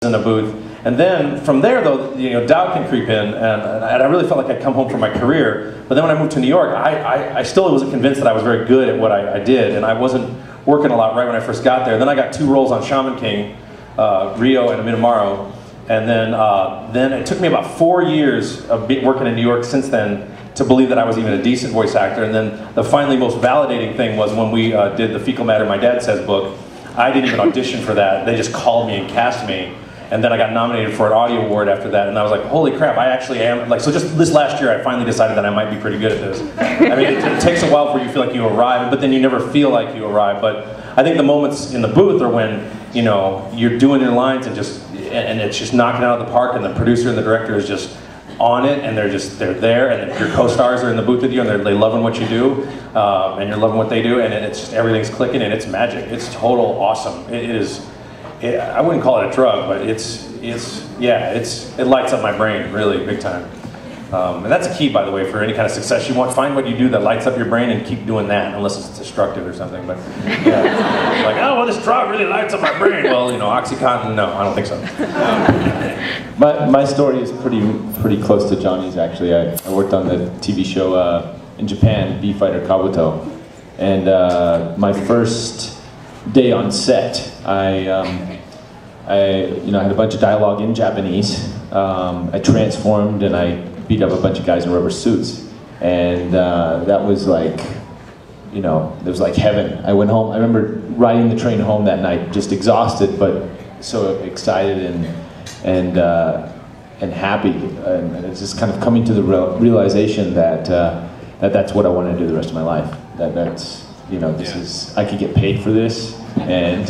in a booth. And then from there, though, you know, doubt can creep in, and I really felt like I'd come home from my career. But then when I moved to New York, I still wasn't convinced that I was very good at what I did, and I wasn't working a lot right when I first got there. Then I got 2 roles on Shaman King, Rio and Minamaro, and then it took me about 4 years of working in New York since then to believe that I was even a decent voice actor. And then the finally most validating thing was when we did the Fecal Matter My Dad Says book. I didn't even audition for that. They just called me and cast me. And then I got nominated for an Audio Award after that, and I was like, holy crap, I actually am, like, so just this last year I finally decided that I might be pretty good at this. I mean, it takes a while before you feel like you arrive, but then you never feel like you arrive. But I think the moments in the booth are when, you know, you're doing your lines and it's just knocking it out of the park, and the producer and the director is just on it, and they're there, and your co-stars are in the booth with you, and they're loving what you do, and you're loving what they do, and it's just, everything's clicking, and it's magic. It's total awesome. It is. I wouldn't call it a drug, but it lights up my brain really big time. And that's a key, by the way, for any kind of success you want. Find what you do that lights up your brain and keep doing that, unless it's destructive or something. But yeah, like, oh well, this drug really lights up my brain. Well, you know, OxyContin, no, I don't think so. My story is pretty close to Johnny's actually. I worked on the TV show in Japan, Bee Fighter Kabuto, and my first day on set, I had a bunch of dialogue in Japanese. I transformed and I beat up a bunch of guys in rubber suits, and that was like, you know, it was like heaven. I went home. I remember riding the train home that night, just exhausted, but so excited and happy, and it's just kind of coming to the realization that that's what I want to do the rest of my life. That's, you know, this is, I could get paid for this, and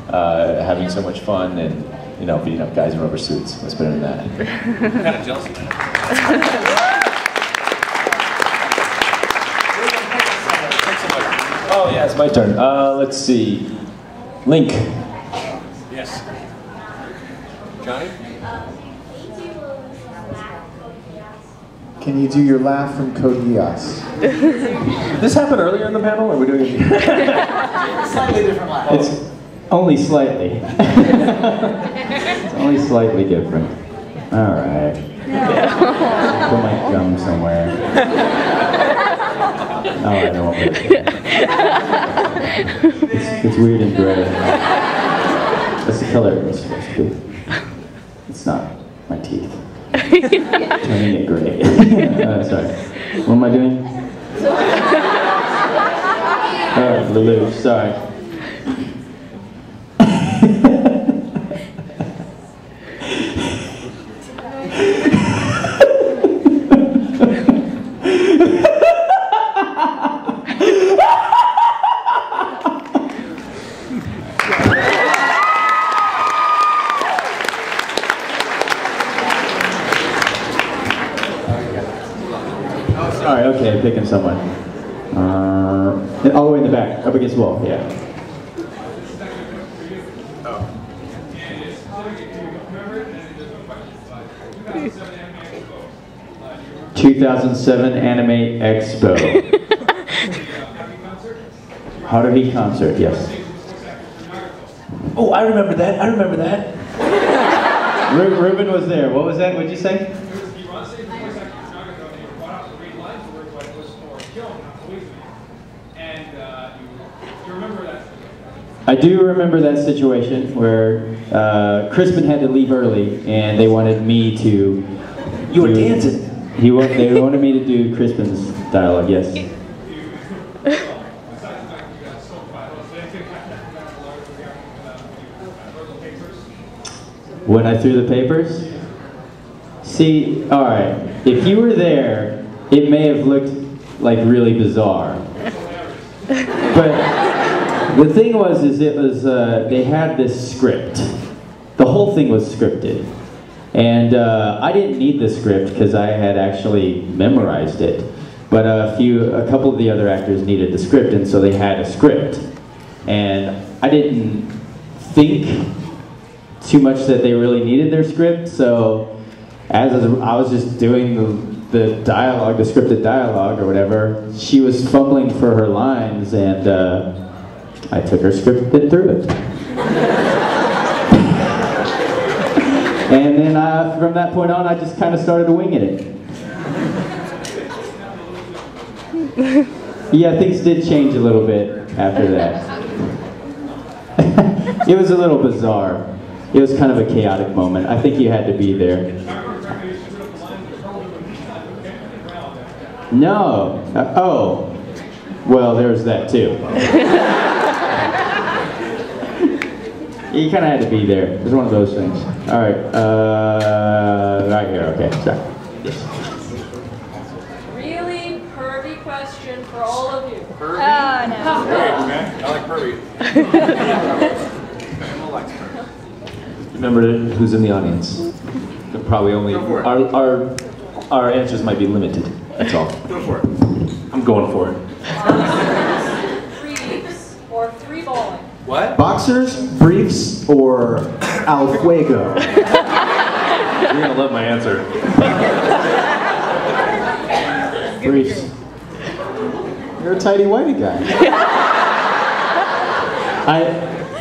having so much fun, and, you know, beating up guys in rubber suits. What's better than that? I'm kind of jealous of that. Oh yeah, it's my turn. Let's see. Link. Yes. Johnny? Can you do your laugh from Code Geass? This happened earlier in the panel, or are we doing it? Slightly different laugh. It's only slightly. It's only slightly different. All right. Put my gum somewhere. Oh, I know what it's weird and gray. That's the color it's supposed to be. It's not my teeth. Turning it gray. Sorry. What am I doing? Lelouch, sorry. Sorry, okay, picking someone. All the way in the back, up against the wall, yeah. 2007 Anime Expo. Haruhi concert, yes. Oh, I remember that. I remember that. Reuben was there. What was that? What'd you say? I do remember that situation where Crispin had to leave early, and they wanted me to. You were dancing. They wanted me to do Crispin's dialogue. Yes. When I threw the papers? See, all right. If you were there, it may have looked like really bizarre, but. The thing was, they had this script. The whole thing was scripted. And I didn't need the script because I had actually memorized it. But a couple of the other actors needed the script, and so they had a script. And I didn't think too much that they really needed their script, so as I was just doing the dialogue, the scripted dialogue or whatever, she was fumbling for her lines, and I took her script and threw it. And then from that point on, I just kind of started winging it. Yeah, things did change a little bit after that. It was a little bizarre. It was kind of a chaotic moment. I think you had to be there. No. Oh. Well, there's that too. You kind of had to be there. It was one of those things. All right. Right here. Okay. Sorry. Really pervy question for all of you. Pervy? No. Okay. I like pervy. Remember who's in the audience. Probably only our answers might be limited. That's all. Go for it. I'm going for it. Briefs or free balling? What? Boxers, briefs, or al fuego? You're gonna love my answer. Briefs. You're a tighty-whitey guy.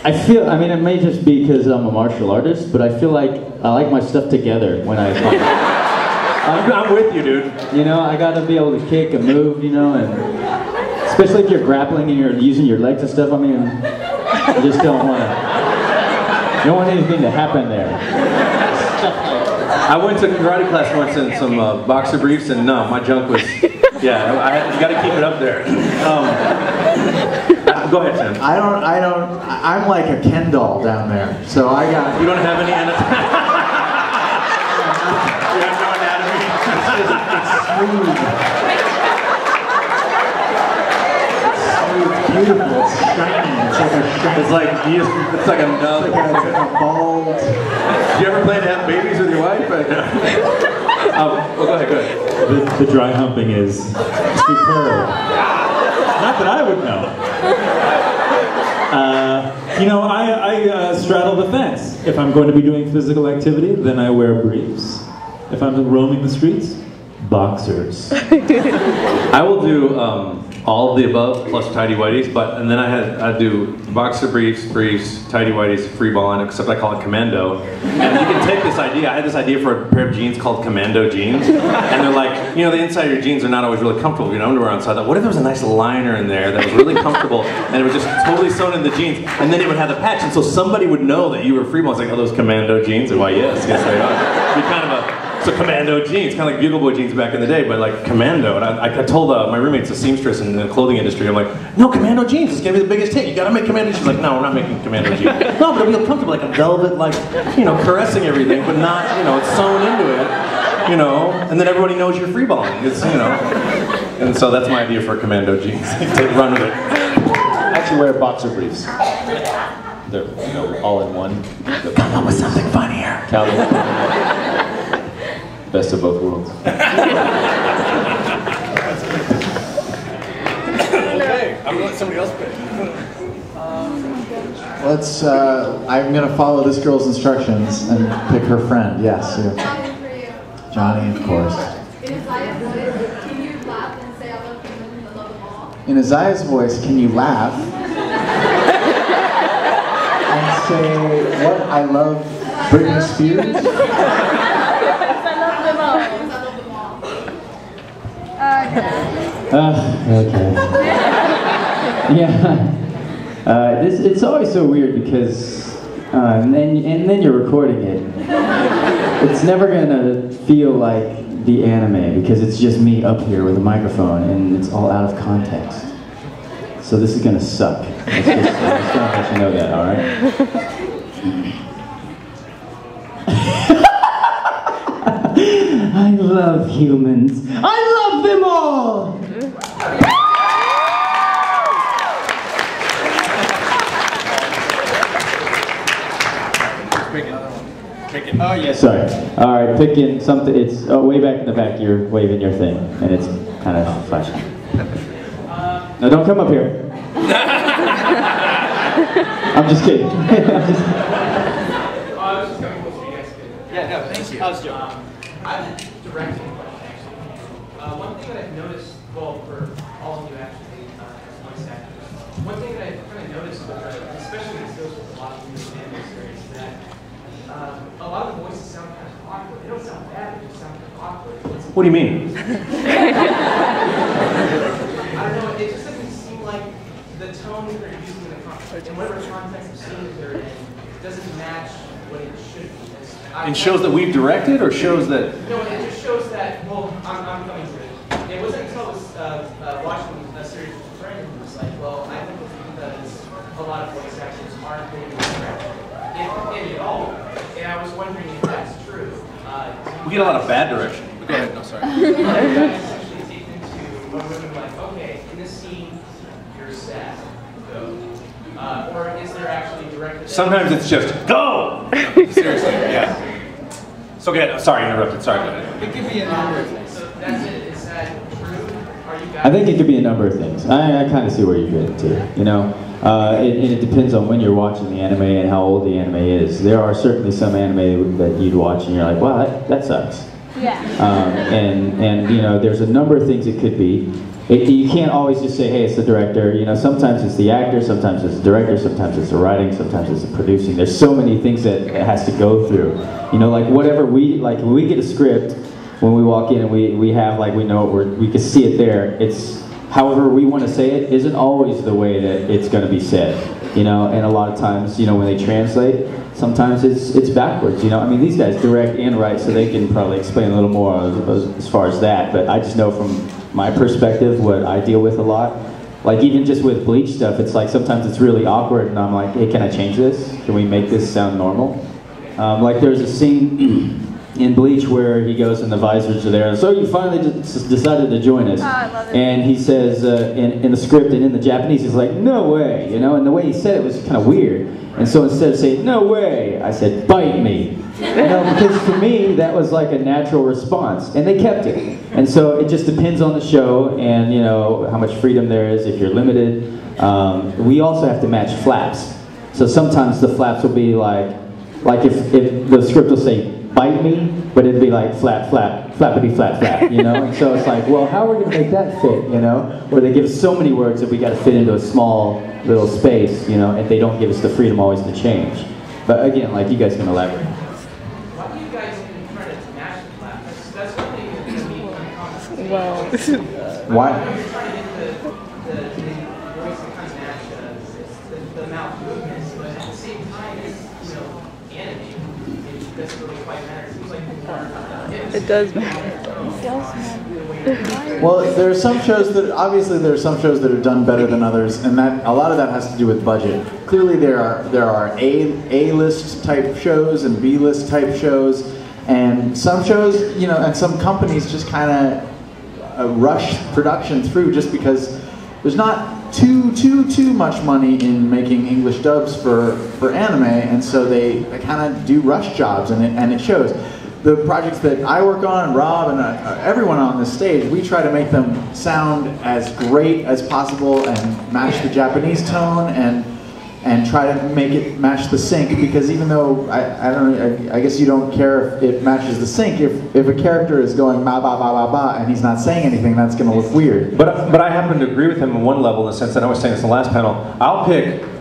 I feel, I mean, it may just be because I'm a martial artist, but I feel like I like my stuff together when I fight. I'm with you, dude. You know, I gotta be able to kick and move, you know, and especially if you're grappling and you're using your legs and stuff, I mean, you just don't want anything to happen there. I went to karate class once in some boxer briefs, and no, my junk was, yeah, you gotta keep it up there. Go ahead, Tim. I'm like a Ken doll down there. So I got. You don't have any anatomy? You have no anatomy? It's beautiful. It's shiny. It's like a shiny. It's like, it's like a nub. It's like a bald. Did you ever plan to have babies with your wife? Well, go ahead, go ahead. The dry humping is superb. Not that I would know. You know, I straddle the fence. If I'm going to be doing physical activity, then I wear briefs. If I'm roaming the streets, boxers. I will do all of the above plus tidy whities, and then I do boxer briefs, tidy whities, free balling, except I call it commando. And you can take this idea. I had this idea for a pair of jeans called commando jeans, and they're like, you know, the inside of your jeans are not always really comfortable. You know, underwear on. So I thought, what if there was a nice liner in there that was really comfortable, and it was just totally sewn in the jeans, and then it would have the patch, and so somebody would know that you were free balling. It's like, oh, those commando jeans, and why, yes they are. Be kind of a. So commando jeans, kind of like Bugle Boy jeans back in the day, but like commando. And I told my roommate's a seamstress in the clothing industry. I'm like, no, commando jeans is gonna be the biggest hit. You gotta make commando. She's like, no, we're not making commando jeans. No, but it'll be comfortable, like a velvet, like, you know, caressing everything, but not, you know, it's sewn into it, you know. And then everybody knows you're free balling. It's, you know. And so that's my idea for commando jeans. Run with it. I actually wear boxer briefs. They're, you know, all in one. Come up with something funnier. Best of both worlds. Okay, I'm gonna let somebody else pick. Let's. I'm gonna follow this girl's instructions and pick her friend. Yes. Yeah. Johnny, of course. In Isaiah's voice, can you laugh? And say, what? I love Britney Spears? Okay. Yeah. It's always so weird because, and then you're recording it. It's never gonna feel like the anime because it's just me up here with a microphone and it's all out of context. So this is gonna suck. I'm just gonna let you know that, all right? I love humans. I love them all! Picking. Oh, yeah, sorry. All right, picking something. It's way back in the back. You're waving your thing, and it's kind of flashing. No, don't come up here. I'm just kidding. Yeah, no, thank you. How's Joe? I'm directing a question, actually. One thing that I've noticed, well, for all of you actually, as voice actors, one thing that I've kind of noticed, especially this goes with a lot of new stand-up series, that a lot of the voices sound What do you mean? I don't know, it just doesn't seem like the tone that they're using in the context, in whatever context of scenes they're in, doesn't match what it should be. In shows that we've directed, or shows that... No, it just shows that, well, I'm coming to it. It wasn't until I was watching a series with a friend who was like, well, I think because a lot of voice actors aren't really directed, if any at all. And I was wondering if that's true. We get a lot of bad direction. Go ahead, no, sorry. You guys actually take into when women are like, okay, in this scene, you're sad, go. Or is there actually directed? Sometimes it's just, go! No, seriously, yeah. So go ahead, sorry, interrupted, sorry. Go ahead. It could be a number of things. So that's it, is that true? Are you guys? I think it could be a number of things. I kind of see where you're getting to, you know? It depends on when you're watching the anime and how old the anime is. There are certainly some anime that you'd watch and you're like, wow, that sucks. Yeah. And you know, there's a number of things it could be. You can't always just say, hey, it's the director. You know, sometimes it's the actor, sometimes it's the director, sometimes it's the writing, sometimes it's the producing. There's so many things that it has to go through. You know, like whatever when we get a script, when we walk in and we have, like, we know we can see it there. It's however we want to say it isn't always the way that it's going to be said. You know, and a lot of times, you know, when they translate, sometimes it's backwards. You know, I mean, these guys direct and write, so they can probably explain a little more as far as that. But I just know from my perspective what I deal with a lot. Like even just with Bleach stuff, it's like sometimes it's really awkward, and I'm like, hey, can I change this? Can we make this sound normal? Like there's a scene in Bleach where he goes and the visors are there, and so you finally decided to join us. Oh, I love it. And he says in the script and in the Japanese, he's like, no way, you know, and the way he said it was kind of weird. And so instead of saying, no way, I said, bite me. You know, because for me, that was like a natural response, and they kept it. And so it just depends on the show and, you know, how much freedom there is if you're limited. We also have to match flaps. So sometimes the flaps will be like if the script will say, bite me, but it'd be like flap, flap, flappity, flap, flap, you know? And so it's like, well, how are we gonna make that fit, you know? Where they give us so many words that we gotta fit into a small little space, you know, and they don't give us the freedom always to change. But again, like, you guys can elaborate. Why do you guys even try to match the flap? That's one thing that gives me uncommon. Why? Why? You're trying to get the voice to kind of match the mouth movements, but at the same time, it's, you know, animated. It doesn't really quite matter. It seems like it does matter. Well, there are some shows that, obviously there are some shows that are done better than others, and that a lot of that has to do with budget. Clearly there are A-list type shows and B-list type shows, and some shows, you know, and some companies just kind of rush production through just because there's not too much money in making English dubs for anime, and so they kind of do rush jobs, and it shows. The projects that I work on, and Rob, and everyone on this stage, we try to make them sound as great as possible and match the Japanese tone, and try to make it match the sync, because even though, I guess you don't care if it matches the sync, if a character is going ba ba ba ba ba and he's not saying anything, that's going to look weird. But I happen to agree with him on one level, in the sense that I was saying this in the last panel.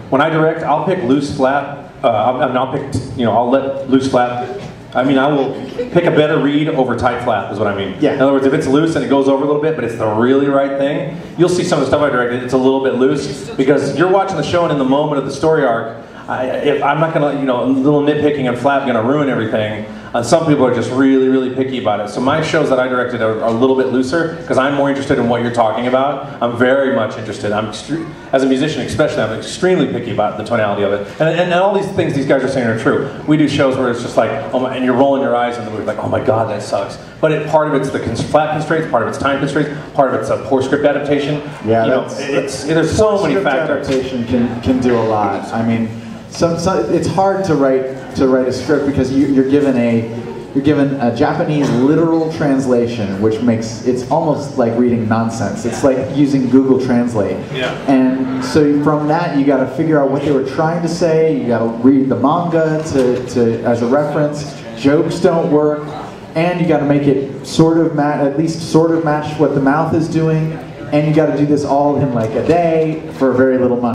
When I direct, I'll pick loose flap. I'll let loose flap. I will pick a better read over tight flap, is what I mean. Yeah. In other words, if it's loose and it goes over a little bit, but it's the really right thing, you'll see some of the stuff I directed, it's a little bit loose, because you're watching the show and in the moment of the story arc, if I'm not gonna, a little nitpicking and flap gonna ruin everything. Some people are just really, really picky about it. So my shows that I directed are a little bit looser, because I'm more interested in what you're talking about. I'm very much interested. As a musician especially, I'm extremely picky about the tonality of it. And all these things these guys are saying are true. We do shows where it's just like, oh my, and you're rolling your eyes in the movie like, oh my God, that sucks. But part of it's the flap constraints, part of it's time constraints, part of it's a poor script adaptation. Yeah, there's so many factors. Adaptation can do a lot. I mean, it's hard to write a script because you're given a Japanese literal translation, which makes it's almost like reading nonsense. It's like using Google Translate. Yeah. And so from that, you got to figure out what they were trying to say. You got to read the manga as a reference. Jokes don't work, and you got to make it at least sort of match what the mouth is doing. And you got to do this all in like a day for very little money.